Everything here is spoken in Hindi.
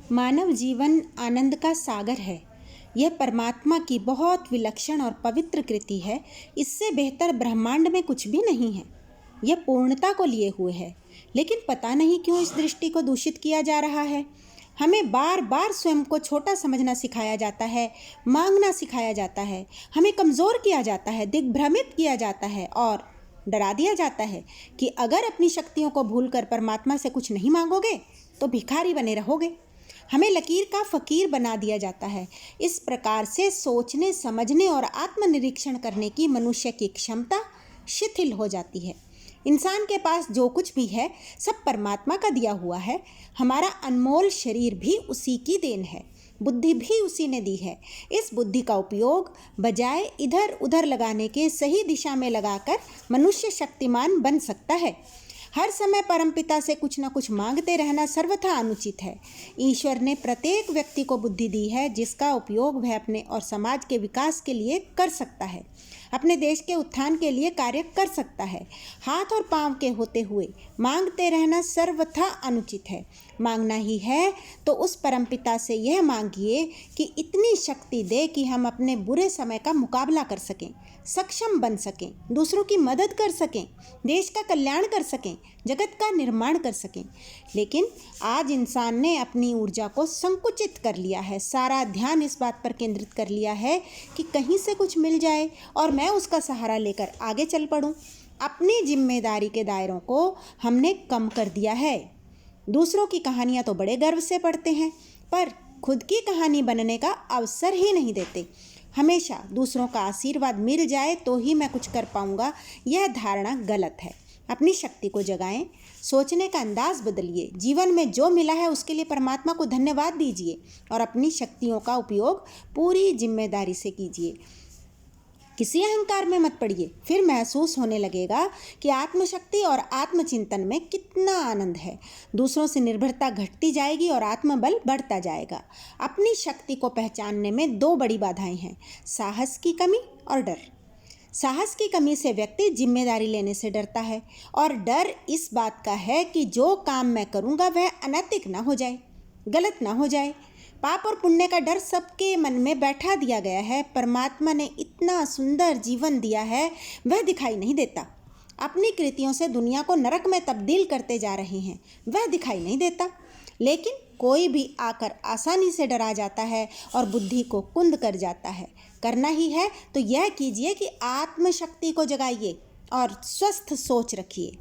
मानव जीवन आनंद का सागर है। यह परमात्मा की बहुत विलक्षण और पवित्र कृति है। इससे बेहतर ब्रह्मांड में कुछ भी नहीं है। यह पूर्णता को लिए हुए है, लेकिन पता नहीं क्यों इस दृष्टि को दूषित किया जा रहा है। हमें बार बार स्वयं को छोटा समझना सिखाया जाता है, मांगना सिखाया जाता है, हमें कमज़ोर किया जाता है, दिग्भ्रमित किया जाता है और डरा दिया जाता है कि अगर अपनी शक्तियों को भूलकर परमात्मा से कुछ नहीं मांगोगे तो भिखारी बने रहोगे। हमें लकीर का फकीर बना दिया जाता है। इस प्रकार से सोचने, समझने और आत्मनिरीक्षण करने की मनुष्य की क्षमता शिथिल हो जाती है। इंसान के पास जो कुछ भी है सब परमात्मा का दिया हुआ है। हमारा अनमोल शरीर भी उसी की देन है, बुद्धि भी उसी ने दी है। इस बुद्धि का उपयोग बजाय इधर उधर लगाने के सही दिशा में लगाकर मनुष्य शक्तिमान बन सकता है। हर समय परमपिता से कुछ न कुछ मांगते रहना सर्वथा अनुचित है। ईश्वर ने प्रत्येक व्यक्ति को बुद्धि दी है, जिसका उपयोग वह अपने और समाज के विकास के लिए कर सकता है, अपने देश के उत्थान के लिए कार्य कर सकता है। हाथ और पांव के होते हुए मांगते रहना सर्वथा अनुचित है। मांगना ही है तो उस परमपिता से यह मांगिए कि इतनी शक्ति दे कि हम अपने बुरे समय का मुकाबला कर सकें, सक्षम बन सकें, दूसरों की मदद कर सकें, देश का कल्याण कर सकें, जगत का निर्माण कर सकें। लेकिन आज इंसान ने अपनी ऊर्जा को संकुचित कर लिया है। सारा ध्यान इस बात पर केंद्रित कर लिया है कि कहीं से कुछ मिल जाए और मैं उसका सहारा लेकर आगे चल पड़ूं। अपनी जिम्मेदारी के दायरों को हमने कम कर दिया है। दूसरों की कहानियां तो बड़े गर्व से पढ़ते हैं, पर खुद की कहानी बनने का अवसर ही नहीं देते। हमेशा दूसरों का आशीर्वाद मिल जाए तो ही मैं कुछ कर पाऊंगा, यह धारणा गलत है। अपनी शक्ति को जगाएं, सोचने का अंदाज बदलिए, जीवन में जो मिला है उसके लिए परमात्मा को धन्यवाद दीजिए और अपनी शक्तियों का उपयोग पूरी जिम्मेदारी से कीजिए। किसी अहंकार में मत पड़िए, फिर महसूस होने लगेगा कि आत्मशक्ति और आत्मचिंतन में कितना आनंद है। दूसरों से निर्भरता घटती जाएगी और आत्मबल बढ़ता जाएगा। अपनी शक्ति को पहचानने में दो बड़ी बाधाएं हैं, साहस की कमी और डर। साहस की कमी से व्यक्ति जिम्मेदारी लेने से डरता है और डर इस बात का है कि जो काम मैं करूँगा वह अनैतिक ना हो जाए, गलत ना हो जाए। पाप और पुण्य का डर सबके मन में बैठा दिया गया है। परमात्मा ने इतना सुंदर जीवन दिया है, वह दिखाई नहीं देता। अपनी कृतियों से दुनिया को नरक में तब्दील करते जा रहे हैं, वह दिखाई नहीं देता। लेकिन कोई भी आकर आसानी से डरा जाता है और बुद्धि को कुंद कर जाता है। करना ही है तो यह कीजिए कि आत्मशक्ति को जगाइए और स्वस्थ सोच रखिए।